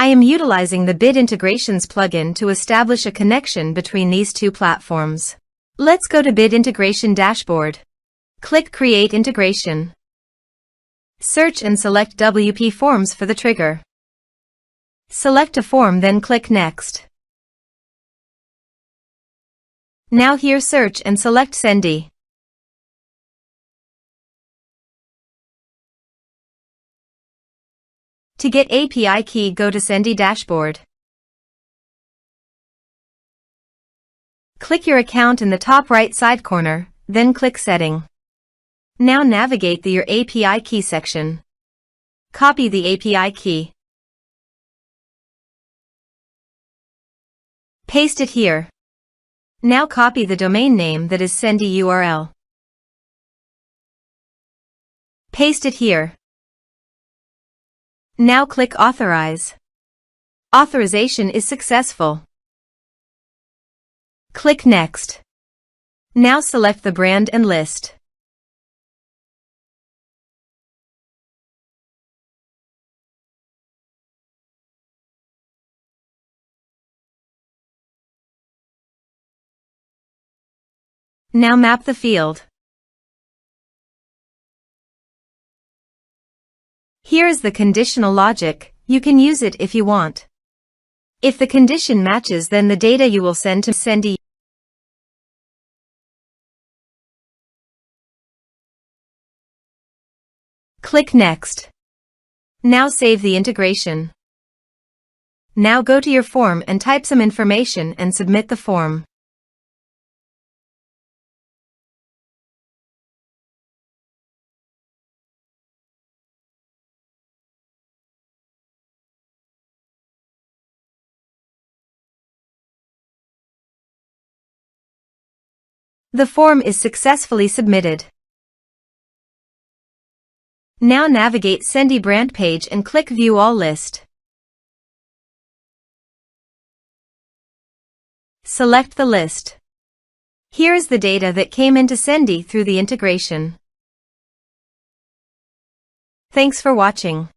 I am utilizing the Bid Integrations plugin to establish a connection between these two platforms. Let's go to Bid Integration Dashboard. Click Create Integration. Search and select WPForms for the trigger. Select a form, then click Next. Now here search and select Sendy. To get API key, go to Sendy Dashboard. Click your account in the top right side corner, then click Setting. Now navigate to your API key section. Copy the API key. Paste it here. Now copy the domain name that is Sendy URL. Paste it here. Now click Authorize. Authorization is successful. Click Next. Now select the brand and list. Now map the field. Here is the conditional logic. You can use it if you want. If the condition matches, then the data you will send to Sendy. Click Next. Now save the integration. Now go to your form and type some information and submit the form. The form is successfully submitted. Now navigate Sendy brand page and click View All List. Select the list. Here is the data that came into Sendy through the integration. Thanks for watching.